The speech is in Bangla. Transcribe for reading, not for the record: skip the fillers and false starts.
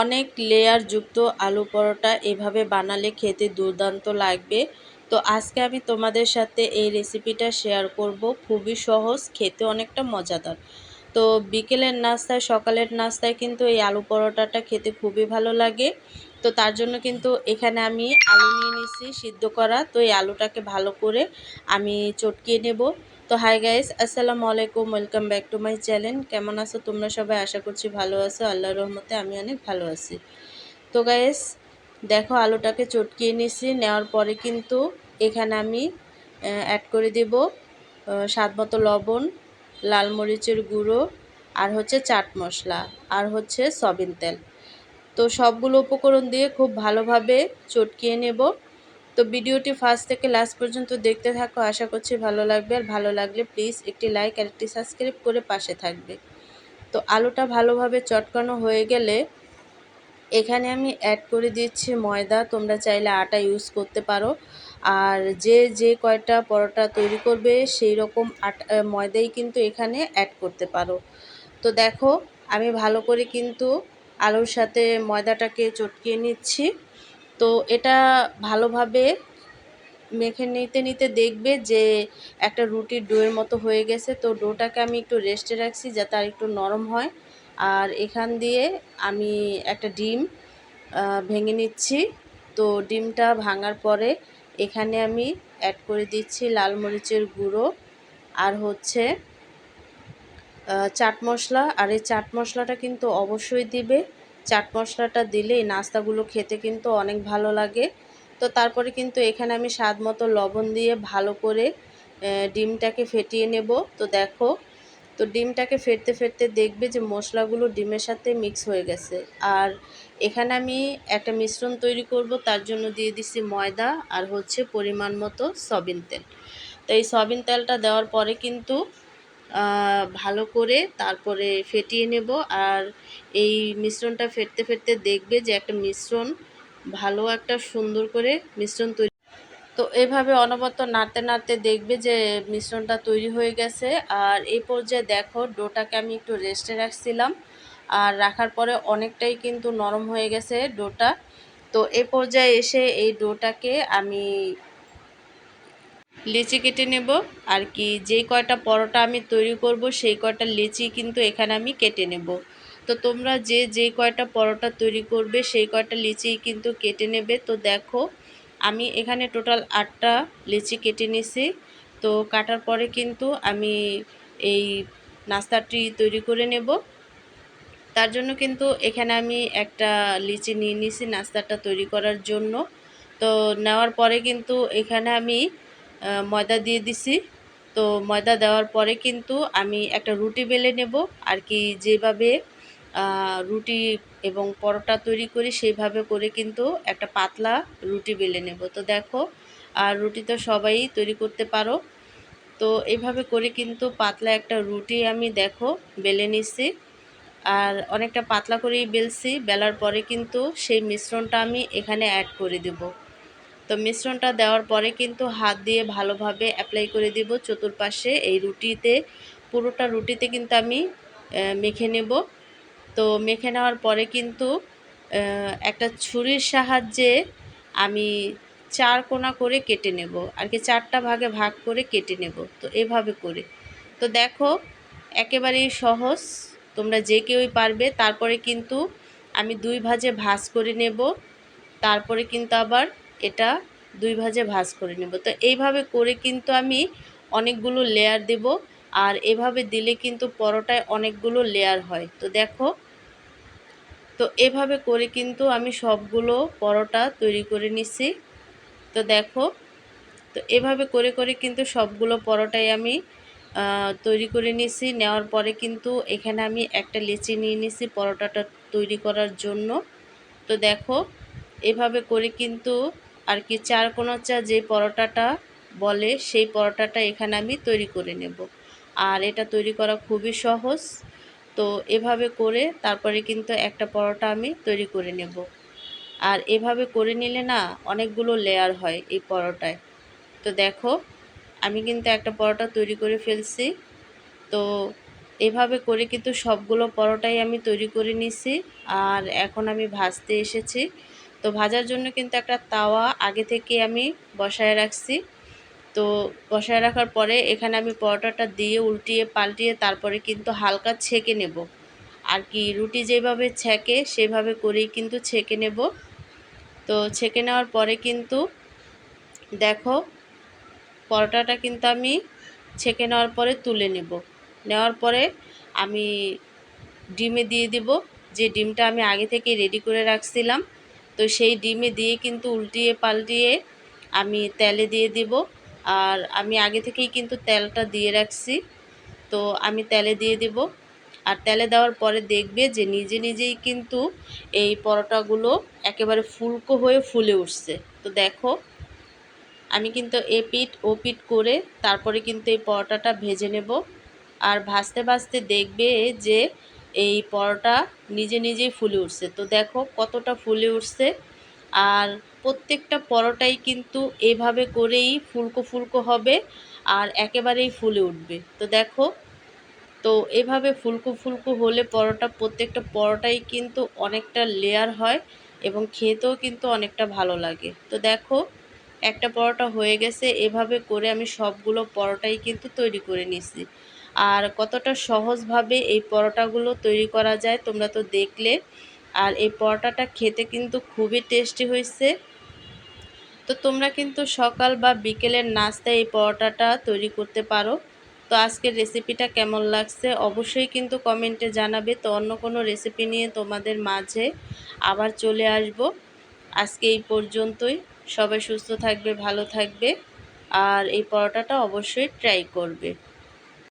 অনেক লেয়ার যুক্ত আলু পরোটা এভাবে বানালে খেতে দুর্দান্ত লাগবে। তো আজকে আমি তোমাদের সাথে এই রেসিপিটা শেয়ার করব। খুবই সহজ, খেতে অনেকটা মজাদার। তো বিকেলের নাস্তায়, সকালের নাস্তায় কিন্তু এই আলু পরোটাটা খেতে খুবই ভালো লাগে। তো তার জন্য কিন্তু এখানে আমি আলু নিয়ে নিছি সিদ্ধ করা। তো এই আলুটাকে ভালো করে আমি চটকিয়ে নেব। তো হাই গাইস, আসসালামু আলাইকুম, welcome back to my channel. কেমন আছো তোমরা সবাই? আশা করছি ভালো আছো। আল্লাহর রহমতে আমি অনেক ভালো আছি। তো গাইস দেখো, আলুটাকে চটকিয়ে নিছি। নেওয়ার পরে কিন্তু এখানে আমি অ্যাড করে দেব স্বাদ মতো লবণ, লাল মরিচের গুঁড়ো, আর হচ্ছে চাট মশলা, আর হচ্ছে সয়াবিন তেল। তো সবগুলো উপকরণ দিয়ে খুব ভালোভাবে চটকিয়ে নেব। তো ভিডিওটি ফার্স্ট থেকে লাস্ট পর্যন্ত দেখতে থাকো, আশা করছি ভালো লাগবে। আর ভালো লাগলে প্লিজ একটি লাইক আর একটি সাবস্ক্রাইব করে পাশে থাকবে। তো আলুটা ভালোভাবে চটকানো হয়ে গেলে এখানে আমি অ্যাড করে দিচ্ছি ময়দা। তোমরা চাইলে আটা ইউজ করতে পারো। আর যে কয়টা পরোটা তৈরি করবে সেই রকম ময়দাই কিন্তু এখানে অ্যাড করতে পারো। তো দেখো, আমি ভালো করে কিন্তু আলুর সাথে ময়দাটাকে চটকিয়ে নিচ্ছি। তো এটা ভালোভাবে মেখে নিতে নিতে দেখবে যে একটা রুটির ডোয়ের মতো হয়ে গেছে। তো ডোটাকে আমি একটু রেস্টে রাখছি যাতে আর একটু নরম হয়। আর এখান দিয়ে আমি একটা ডিম ভেঙে নিচ্ছি। তো ডিমটা ভাঙার পরে এখানে আমি অ্যাড করে দিচ্ছি লাল মরিচের গুঁড়ো, আর হচ্ছে চাট মশলা। আর এই চাট মশলাটা কিন্তু অবশ্যই দিবে। চাট মশলাটা দিলে এই নাস্তাগুলো খেতে কিন্তু অনেক ভালো লাগে। তো তারপরে কিন্তু এখানে আমি স্বাদ মতো লবণ দিয়ে ভালো করে ডিমটাকে ফেটিয়ে নেব। তো দেখো, তো ডিমটাকে ফেটতে ফেটতে দেখবে যে মশলাগুলো ডিমের সাথে মিক্স হয়ে গেছে। আর এখানে আমি একটা মিশ্রণ তৈরি করব, তার জন্য দিয়ে দিছি ময়দা আর হচ্ছে পরিমাণ মতো সয়াবিন তেল। তো এই সয়াবিন তেলটা দেওয়ার পরে কিন্তু ভালো করে তারপরে ফেটিয়ে নেব। আর এই মিশ্রণটা ফেটতে ফেটতে দেখবে যে একটা মিশ্রণ, ভালো একটা সুন্দর করে মিশ্রণ তৈরি। তো এভাবে অনবরত নাড়তে নাড়তে দেখবে যে মিশ্রণটা তৈরি হয়ে গেছে। আর এই পর্যায়ে দেখো, ডোটাকে আমি একটু রেস্টে রাখছিলাম, আর রাখার পরে অনেকটাই কিন্তু নরম হয়ে গেছে ডোটা। তো এই পর্যায়ে এসে এই ডোটাকে আমি লিচি কেটে নেব। আর কি, যেই কয়টা পরোটা আমি তৈরি করব সেই কয়টা লিচি কিন্তু এখানে আমি কেটে নেব। তো তোমরা যে কয়টা পরোটা তৈরি করবে সেই কয়টা লিচি কিন্তু কেটে নেবে। তো দেখো, আমি এখানে টোটাল 8টা লিচি কেটে নিছি। তো কাটার পরে কিন্তু আমি এই নাস্তাটি তৈরি করে নেব। তার জন্য কিন্তু এখানে আমি একটা লিচি নিয়ে নিছি নাস্তাটা তৈরি করার জন্য। তো নেওয়ার পরে কিন্তু এখানে আমি ময়দা দিয়ে দিছি। তো ময়দা দেওয়ার পরে কিন্তু আমি একটা রুটি বেলে নেব। আর কি, যেভাবে রুটি এবং পরোটা তৈরি করি সেইভাবে করে কিন্তু একটা পাতলা রুটি বেলে নেব। তো দেখো, আর রুটি তো সবাই তৈরি করতে পারো। তো এইভাবে করে কিন্তু পাতলা একটা রুটি আমি দেখো বেলে নিছি। আর অনেকটা পাতলা করেই বেলছি। বেলার পরে কিন্তু সেই মিশ্রণটা আমি এখানে অ্যাড করে দেব। তো মিশ্রণটা দেওয়ার পরে কিন্তু হাত দিয়ে ভালোভাবে অ্যাপ্লাই করে দেব চতুর্পাশে। এই রুটিতে, পুরোটা রুটিতে কিন্তু আমি মেখে নেব। তো মেখে নেওয়ার পরে কিন্তু একটা ছুরির সাহায্যে আমি 4 কোণা করে কেটে নেব। আর কি, 4টা ভাগে ভাগ করে কেটে নেব। তো এভাবে করে, তো দেখো একেবারেই সহজ, তোমরা যে কেউই পারবে। তারপরে কিন্তু আমি 2 ভাজে ভাজ করে নেব। তারপরে কিন্তু আবার এটা 2 ভাজে ভাজ করে নেব। তো এইভাবে করে কিন্তু আমি অনেকগুলো লেয়ার দেব। আর এভাবে দিলে কিন্তু পরোটায় অনেকগুলো লেয়ার হয়। তো দেখো, তো এভাবে করে কিন্তু আমি সবগুলো পরোটা তৈরি করে নিছি। তো দেখো, তো এভাবে করে করে কিন্তু সবগুলো পরোটাই আমি তৈরি করে নিছি। নেওয়ার পরে কিন্তু এখানে আমি একটা লিচি নিয়ে নিছি পরোটাটা তৈরি করার জন্য। তো দেখো, এভাবে করে কিন্তু আর কি 4 কোণা চা যে পরোটাটা বলে সেই পরোটাটা এখানে আমি তৈরি করে নেব। আর এটা তৈরি করা খুবই সহজ। তো এভাবে করে তারপরে কিন্তু একটা পরোটা আমি তৈরি করে নেব। আর এভাবে করে নিলে না অনেকগুলো লেয়ার হয় এই পরোটায়। তো দেখো, আমি কিন্তু একটা পরোটা তৈরি করে ফেলছি। তো এভাবে করে কিন্তু সবগুলো পরোটাই আমি তৈরি করে নিছি। আর এখন আমি ভাজতে এসেছি। তো ভাজার জন্য কিন্তু একটা তাওয়া আগে থেকে আমি বসায় রাখছি। তো বসায় রাখার পরে এখানে আমি পরোটাটা দিয়ে উল্টিয়ে পাল্টিয়ে তারপরে কিন্তু হালকা ছেঁকে নেব। আর কি রুটি যেভাবে ছেঁকে সেভাবে করেই কিন্তু ছেঁকে নেব। তো ছেঁকে নেওয়ার পরে কিন্তু দেখো পরোটাটা কিন্তু আমি ছেঁকে নেওয়ার পরে তুলে নেব। নেওয়ার পরে আমি ডিমে দিয়ে দিব, যে ডিমটা আমি আগে থেকে রেডি করে রাখছিলাম। তো সেই ডিমে দিয়ে কিন্তু উল্টিয়ে পাল্টিয়ে আমি তেলে দিয়ে দিব। আর আমি আগে থেকেই কিন্তু তেলটা দিয়ে রাখছি। তো আমি তেলে দিয়ে দিব। আর তেলে দেওয়ার পরে দেখবে যে নিজে নিজেই কিন্তু এই পরোটাগুলো একেবারে ফুলকো হয়ে ফুলে উঠছে। তো দেখো আমি কিন্তু এপিঠ ওপিঠ করে তারপরে কিন্তু এই পরোটাটা ভেজে নেব। আর ভাজতে ভাজতে দেখবে যে এই পরোটা নিজে নিজেই ফুলে উঠছে। তো দেখো কতটা ফুলে উঠছে। আর প্রত্যেকটা পরোটাই কিন্তু এভাবে করেই ফুলকো ফুলকো হবে আর একেবারেই ফুলে উঠবে। তো দেখো, তো এভাবে ফুলকো ফুলকো হলে পরোটা প্রত্যেকটা পরোটাই কিন্তু অনেকটা লেয়ার হয় এবং খেতেও কিন্তু অনেকটা ভালো লাগে। তো দেখো একটা পরোটা হয়ে গেছে। এভাবে করে আমি সবগুলো পরোটাই কিন্তু তৈরি করে নিছি। আর কতটা সহজভাবে এই পরোটাগুলো তৈরি করা যায় তোমরা তো দেখলে। আর এই পরোটাটা খেতে কিন্তু খুবই টেস্টি হয়েছে। তো তোমরা কিন্তু সকাল বা বিকেলের নাস্তায় এই পরোটাটা তৈরি করতে পারো। তো আজকের রেসিপিটা কেমন লাগছে অবশ্যই কিন্তু কমেন্টে জানাবে। তো অন্য কোনো রেসিপি নিয়ে তোমাদের মাঝে আবার চলে আসব। আজকে এই পর্যন্তই। সবাই সুস্থ থাকবে, ভালো থাকবে। আর এই পরোটাটা অবশ্যই ট্রাই করবে।